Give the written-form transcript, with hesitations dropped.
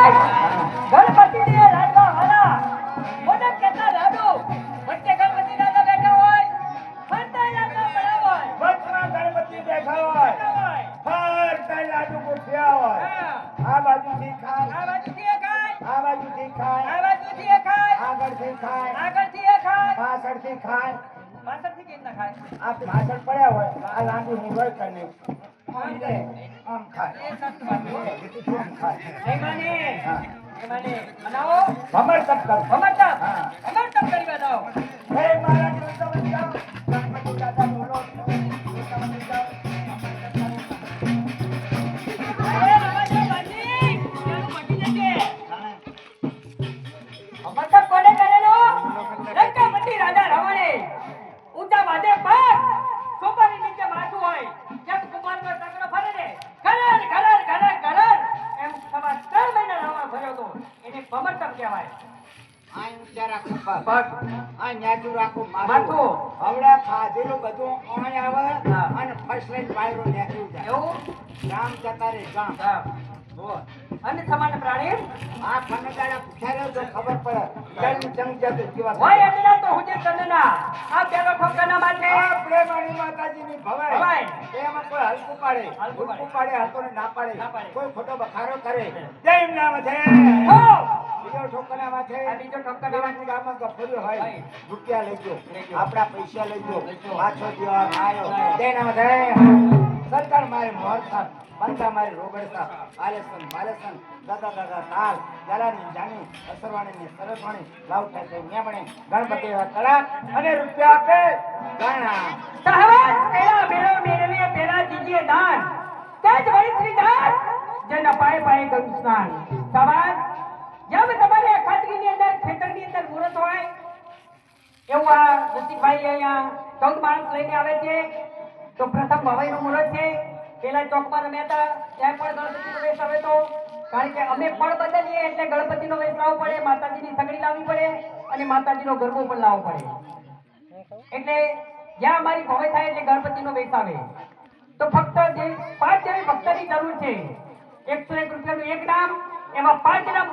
ગણપતિ ને લાડવા વાલા મોદક કેતા લાડુ વચ્ચે ગણપતિ દાદા બેઠા હોય ફરતા લાડવા પડ્યા હોય વચમાં ગણપતિ બેઠા હોય ફરતા લાડુ ગોઠવ્યા હોય આ બાજુથી ખાય આ બાજુથી એ ખાય આ બાજુથી ખાય આ બાજુથી એ ખાય આગળથી ખાય આગળથી એ ખાય પાછળથી ખાય પાછળથી કેમ ના ખાય આ પાછળ પડ્યા હોય આ લાંબુ નિવડ કરીને આમ ખાય એ સત વાત આમ ખાય એ માને મનાવો ભમર તપ કર ભમરતપ હા. ભમરતપ કરી બતાવો હે મારા કૃષ્ણ બચાવ ગણપતિ દાદા બોલો અરે રવાજો બાજી ચાલો મટી જશે ભમરતપ કોને કરેલો લંકાપતિ રાજા રાવણે ઊંચા વાદે પગ સોપારી નીચે માથું હોય જેમ કુમારનો ટકરો ફરે ને ઘરર ઘરર ઘરર ઘરર એમ સવા 3 મહિના રાવણ ભર્યો તો એને ભમરતપ કહેવાય આ ઊંચા રાખો પગ પગ આ ન્યાચું રાખો માથું. હવડા ખાધેલું બધું ઓય આવે હા. અને ફર્સ્ટ લાઈન પાયરો ન્યાચું જાય એવું ગામ જતા રે ગામ હા. અને સમાન પ્રાણી આ ખનદાડા પૂછાયો તો ખબર પડે જંગ જતું કેવા હોય એટલે તો હુજે તનના આ પેલો ઠોકરના માથે આ પ્રેમાણી માતાજીની ભવાઈ ભવાઈ. એમાં કોઈ હલકું પાડે હલકું પાડે. હલકું પાડે હલકોને ના પાડે ના પાડે. કોઈ ખોટો બખારો કરે જય એમના માથે હો બીજો ઠોકરના માથે આ બીજો ઠોકરના માથે. ગામમાં ગફુર્યો હોય હોય. રૂપિયા લઈ ગયો લઈ ગયો. આપણા પૈસા લઈ ગયો લઈ ગયો. પાછો દિયો આયો જય એમના માથે સરકાર મારે મોર સાહેબ બંધા મારી રોગડ સાહેબ આલેસન માલેસન દાદા દાદા તાલ ગલાની જાની અસરવાણી ને સરસવાણી લાવ થાય મેમણે ગણપતિ એવા કળા અને રૂપિયા આપે ગાણા સહવાસ પેલા મેળો મેળવીએ પેલા દીજીએ દાન તેજ વળી શ્રી દાન જેના પાય પાય ગયું સ્નાન સવાસ જેમ તમારે ખાતરીની અંદર ખેતરની અંદર મુહૂર્ત હોય એવું આ રસિકભાઈ અહીંયા 14 માણસ લઈને આવે છે તો પ્રથમ ભવાઈનું મુહૂર્ત છે પેલા ચોકમાં રમ્યા હતા ત્યાં પણ ગણપતિનો વેશ આવે તો કારણ કે અમે પણ બદલીએ એટલે ગણપતિનો વેશ લાવવો પડે માતાજીની સગડી લાવવી પડે અને માતાજીનો ગરબો પણ લાવવો પડે એટલે જ્યાં અમારી ભવાઈ થાય એટલે ગણપતિનો વેશ આવે તો ફક્ત જે 5 જેવી ભક્તની જરૂર છે 101 રૂપિયાનું એક નામ એમાં 5 નામ